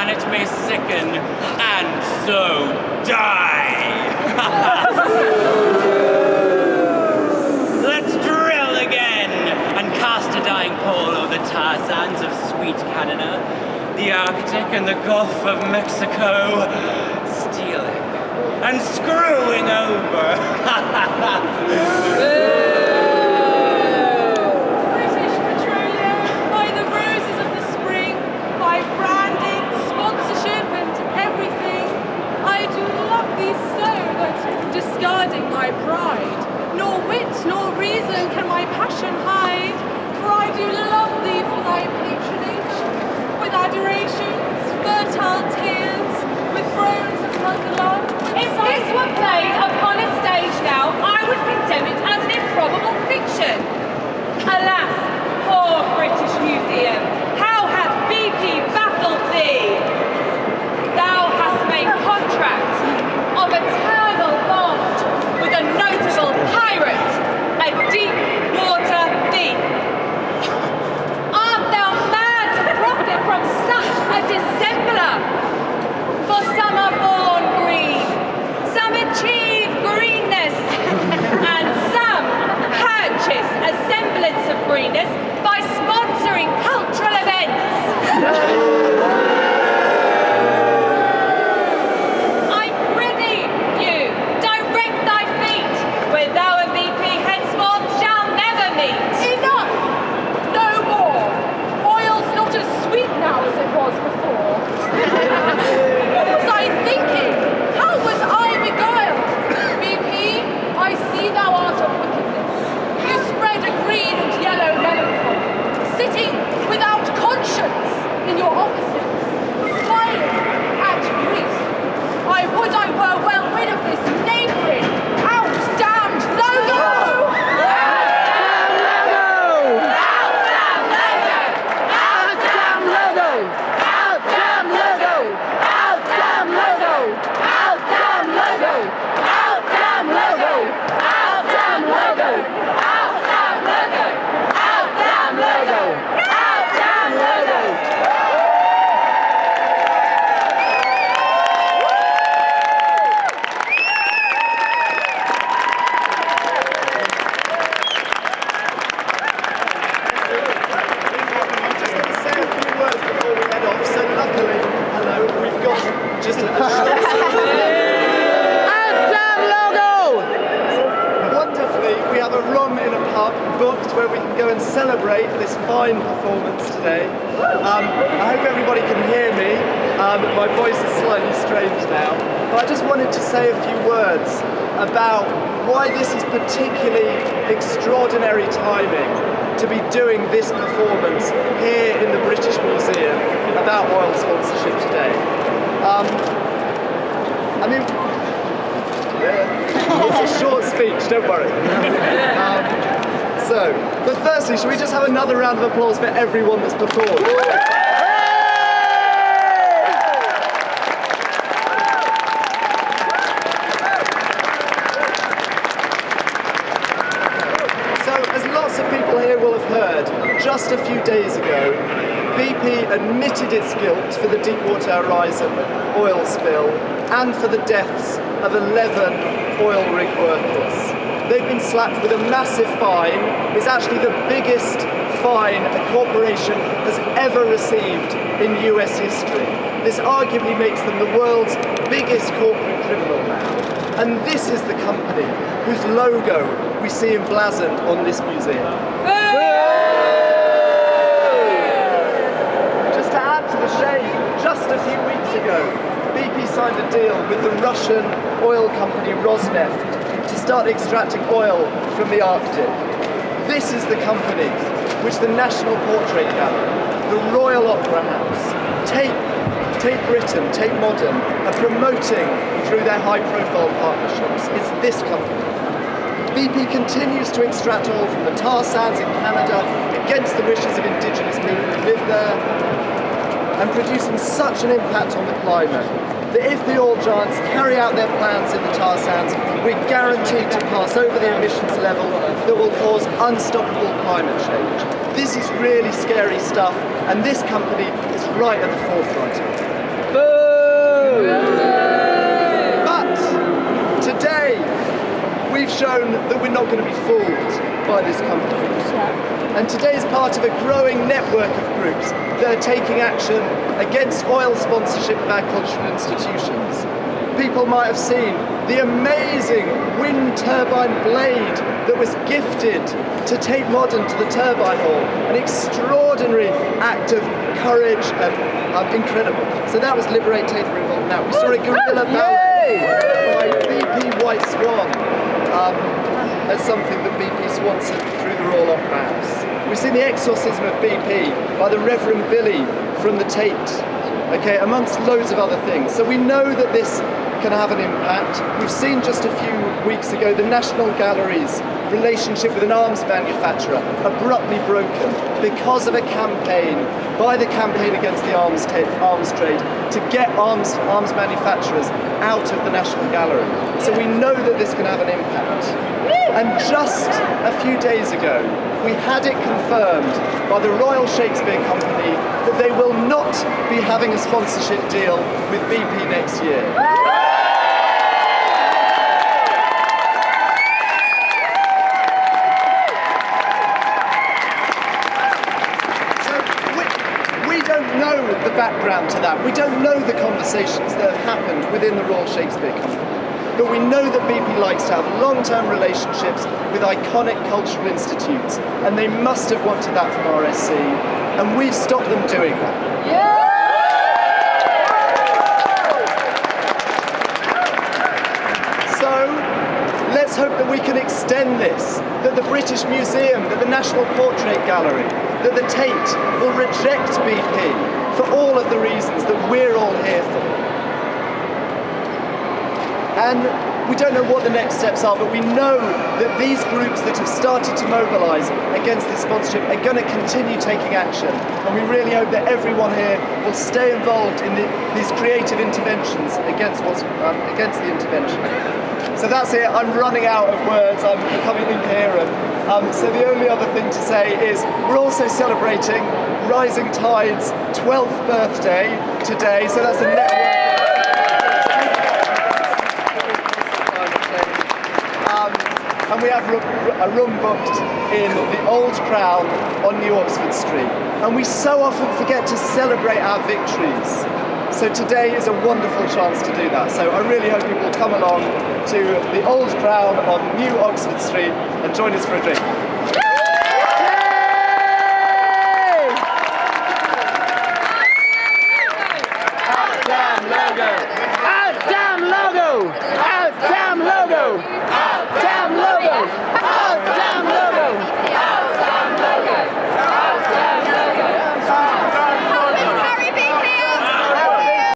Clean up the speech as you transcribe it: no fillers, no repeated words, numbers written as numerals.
planet may sicken and so die. Let's drill again and cast a dying pole over the tar sands of sweet Canada, the Arctic and the Gulf of Mexico, stealing and screwing over. British Petroleum, by the roses of the spring, by branding, sponsorship and everything, I do love thee so that, discarding my pride, nor wit nor reason can my passion hide, for I do love thee for thy patronage, with adorations, fertile tears, with groans of mother love. If this were played upon a stage now, I would condemn it as an improbable fiction. Alas, poor British Museum, how hath BP baffled thee? Thou hast made contract of eternal bond with a notable pirate, a deep water thief. Art thou mad to profit from such a dissembler? For some are born green, some achieve greenness, and some purchase a semblance of greenness by sponsoring cultural events. I prithee you, direct thy feet, where thou and BP henceforth shall never meet. Enough! No more! Oil's not as sweet now as it was before. What was I thinking? How was I beguiled? BP, I see thou art of wickedness. You spread a green and yellow melancholy, sitting without conscience in your offices, smiling at grief. I would I were well rid of this neighbouring, out-damned logo! Where we can go and celebrate this fine performance today. I hope everybody can hear me. My voice is slightly strange now, but I just wanted to say a few words about why this is particularly extraordinary timing to be doing this performance here in the British Museum about oil sponsorship today. I mean, it's a short speech, don't worry. But firstly, should we just have another round of applause for everyone that's performed? So, as lots of people here will have heard, just a few days ago, BP admitted its guilt for the Deepwater Horizon oil spill and for the deaths of 11 oil rig workers. They've been slapped with a massive fine. It's actually the biggest fine a corporation has ever received in US history. This arguably makes them the world's biggest corporate criminal now. And this is the company whose logo we see emblazoned on this museum. Just to add to the shame, just a few weeks ago, BP signed a deal with the Russian oil company Rosneft to start extracting oil from the Arctic. This is the company which the National Portrait Gallery, the Royal Opera House, Tate Britain, Tate Modern are promoting through their high-profile partnerships. It's this company. BP continues to extract oil from the tar sands in Canada against the wishes of indigenous people who live there, and producing such an impact on the climate that if the oil giants carry out their plans in the tar sands, we're guaranteed to pass over the emissions level that will cause unstoppable climate change. This is really scary stuff, and this company is right at the forefront of it. But today, we've shown that we're not going to be fooled by this company. And today is part of a growing network of groups that are taking action against oil sponsorship of our cultural institutions. People might have seen the amazing wind turbine blade that was gifted to Tate Modern to the Turbine Hall. An extraordinary act of courage and incredible. So that was Liberate Tate Revolt Now. We saw a guerrilla ballet by BP White Swan as something that BP sponsored through the Royal Opera House. We've seen the exorcism of BP by the Reverend Billy from the Tate, okay, amongst loads of other things. So we know that this can have an impact. We've seen just a few weeks ago the National Gallery's relationship with an arms manufacturer abruptly broken because of a campaign by the Campaign Against the Arms Trade to get arms manufacturers out of the National Gallery. So we know that this can have an impact. And just a few days ago, we had it confirmed by the Royal Shakespeare Company that they will not be having a sponsorship deal with BP next year. The background to that. We don't know the conversations that have happened within the Royal Shakespeare Company, but we know that BP likes to have long-term relationships with iconic cultural institutes, and they must have wanted that from RSC, and we've stopped them doing that. So let's hope that we can extend this, that the British Museum, that the National Portrait Gallery, that the Tate will reject BP for all of the reasons that we're all here for. And we don't know what the next steps are, but we know that these groups that have started to mobilise against this sponsorship are going to continue taking action. And we really hope that everyone here will stay involved in these creative interventions against the intervention. So that's it, I'm running out of words, I'm coming in here, and so the only other thing to say is we're also celebrating Rising Tide's 12th birthday today, so that's a network. And we have a room booked in the Old Crown on New Oxford Street. And we so often forget to celebrate our victories. So today is a wonderful chance to do that. So I really hope you will come along to the Old Crown on New Oxford Street and join us for a drink.